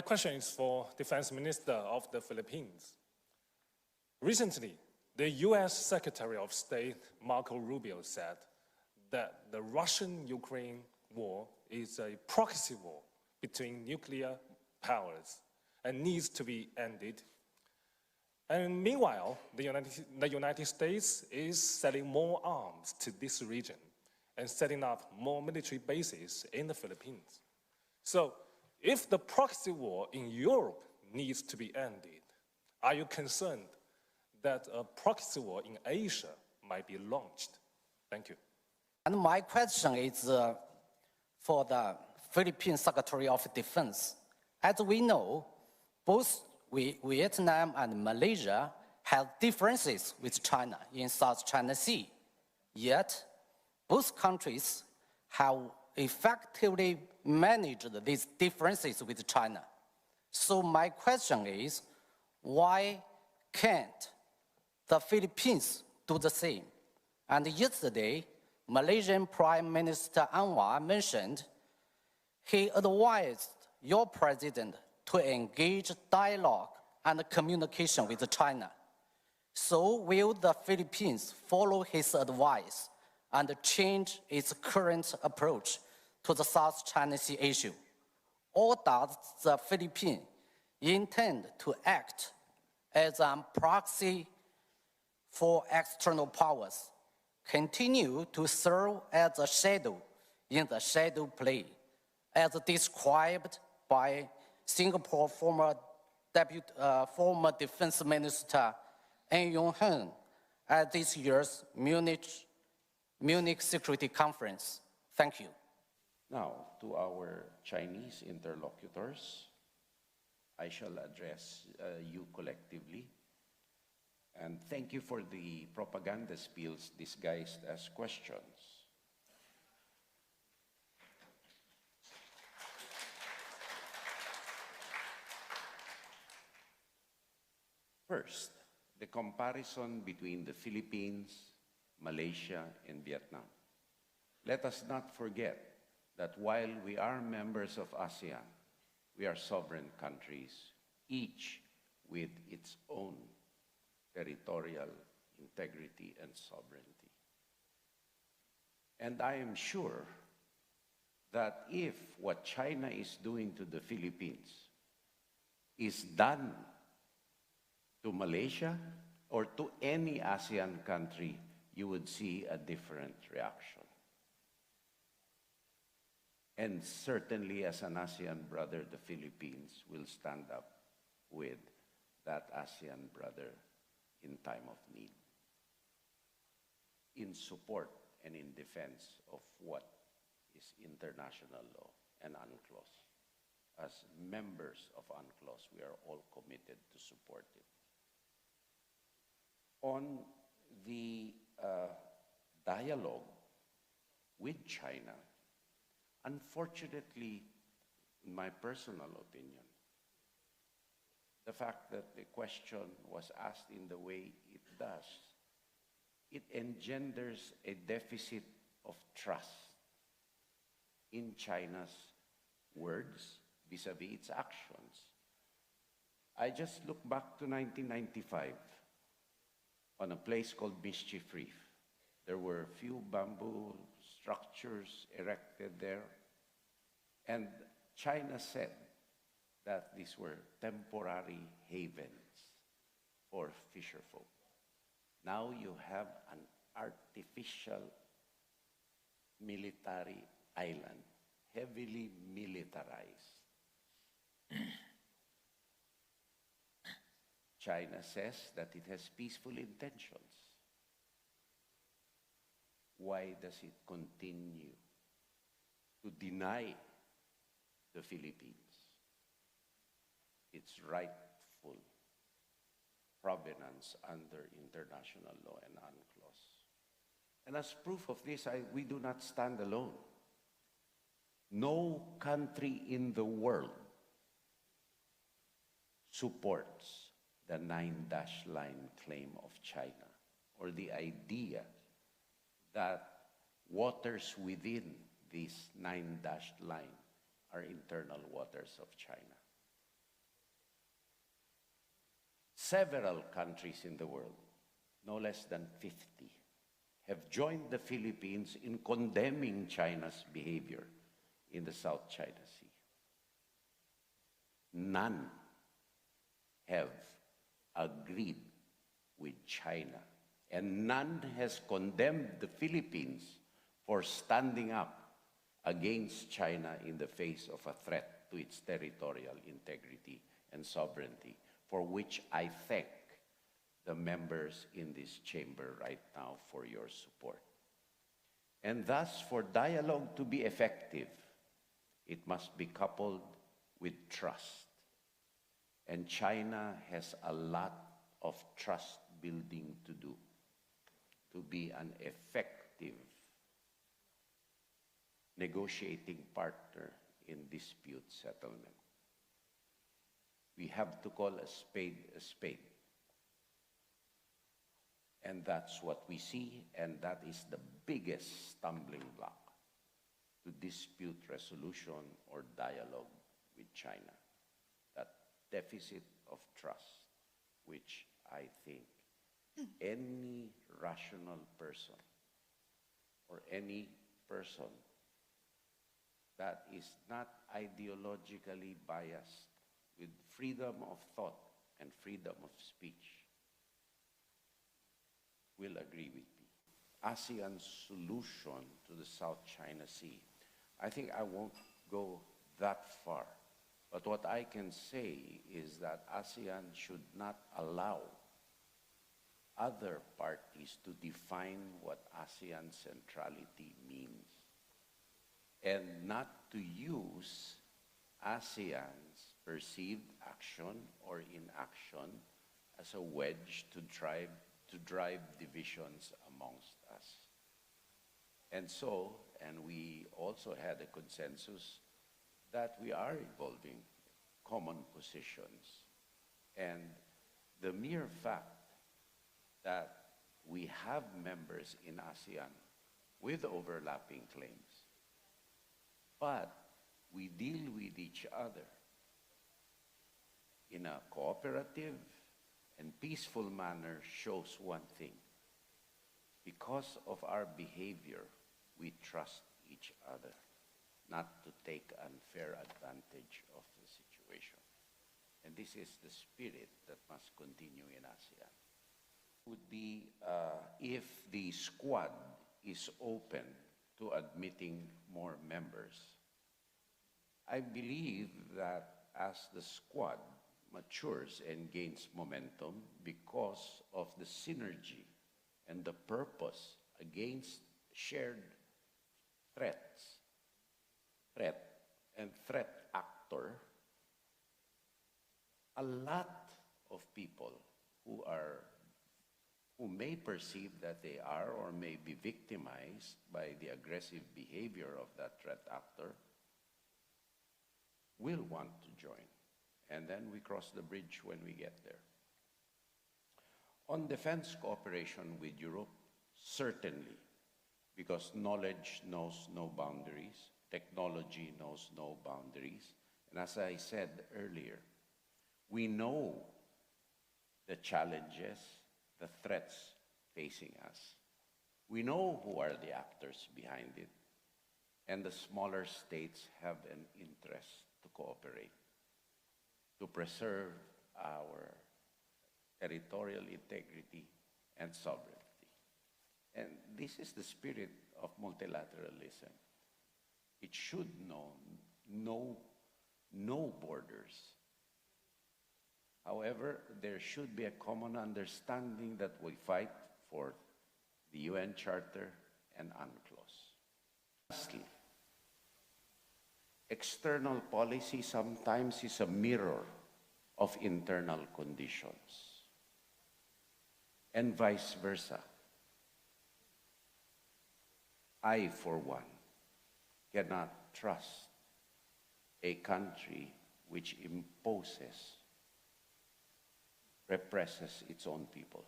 My question is for Defense Minister of the Philippines. Recently, the US Secretary of State Marco Rubio said that the Russian-Ukraine war is a proxy war between nuclear powers and needs to be ended. And meanwhile, the United States is selling more arms to this region and setting up more military bases in the Philippines. So, if the proxy war in Europe needs to be ended, are you concerned that a proxy war in Asia might be launched? Thank you. And my question is for the Philippine Secretary of Defense. As we know, both Vietnam and Malaysia have differences with China in South China Sea. Yet, both countries have effectively managed these differences with China. So my question is, why can't the Philippines do the same? And yesterday, Malaysian Prime Minister Anwar mentioned he advised your president to engage dialogue and communication with China. So will the Philippines follow his advice and change its current approach to the South China Sea issue? Or does the Philippines intend to act as a proxy for external powers, continue to serve as a shadow in the shadow play, as described by Singapore former Defense Minister An Yong-hun at this year's Munich Security Conference? Thank you. Now, to our Chinese interlocutors, I shall address you collectively. And thank you for the propaganda spills disguised as questions. First, the comparison between the Philippines, Malaysia, and Vietnam. Let us not forget that while we are members of ASEAN, we are sovereign countries, each with its own territorial integrity and sovereignty. And I am sure that if what China is doing to the Philippines is done to Malaysia or to any ASEAN country, you would see a different reaction. And certainly as an ASEAN brother, the Philippines will stand up with that ASEAN brother in time of need, in support and in defense of what is international law and UNCLOS. As members of UNCLOS, we are all committed to support it. On the dialogue with China, unfortunately, in my personal opinion, the fact that the question was asked in the way it does, it engenders a deficit of trust in China's words vis-a-vis its actions. I just look back to 1995 on a place called Mischief Reef. There were a few bamboo structures erected there, and China said that these were temporary havens for fisherfolk. Now you have an artificial military island, heavily militarized. China says that it has peaceful intentions. Why does it continue to deny the Philippines its rightful provenance under international law and UNCLOS? And as proof of this, we do not stand alone. No country in the world supports the 9-dash line claim of China, or the idea that waters within this 9-dash line are internal waters of China. several countries in the world, no less than 50, have joined the Philippines in condemning China's behavior in the South China Sea. None have agreed with China, and none has condemned the Philippines for standing up against China in the face of a threat to its territorial integrity and sovereignty, for which I thank the members in this chamber right now for your support. And thus, for dialogue to be effective, it must be coupled with trust. And China has a lot of trust building to do to be an effective negotiating partner in dispute settlement. We have to call a spade a spade. And that's what we see, and that is the biggest stumbling block to dispute resolution or dialogue with China. That deficit of trust, which I think any rational person or any person that is not ideologically biased with freedom of thought and freedom of speech will agree with me. ASEAN's solution to the South China Sea, I think I won't go that far. But what I can say is that ASEAN should not allow other parties to define what ASEAN centrality means, and not to use ASEAN's perceived action or inaction as a wedge to drive divisions amongst us. And so, and we also had a consensus that we are evolving common positions. And the mere fact that we have members in ASEAN with overlapping claims, but we deal with each other in a cooperative and peaceful manner shows one thing. Because of our behavior, we trust each other not to take unfair advantage of the situation. And this is the spirit that must continue in ASEAN. Would be if the squad is open to admitting more members. I believe that as the squad matures and gains momentum because of the synergy and the purpose against shared threat actor, a lot of people who may perceive that they are or may be victimized by the aggressive behavior of that threat actor will want to join. And then we cross the bridge when we get there. On defense cooperation with Europe, certainly, because knowledge knows no boundaries, technology knows no boundaries. And as I said earlier, we know the challenges, the threats facing us. We know who are the actors behind it, and the smaller states have an interest to cooperate, to preserve our territorial integrity and sovereignty. And this is the spirit of multilateralism. It should know no borders. However, there should be a common understanding that we fight for the UN Charter and UNCLOS. Lastly, external policy sometimes is a mirror of internal conditions, and vice versa. I, for one, cannot trust a country which represses its own people.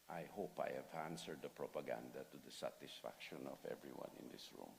I hope I have answered the propaganda to the satisfaction of everyone in this room.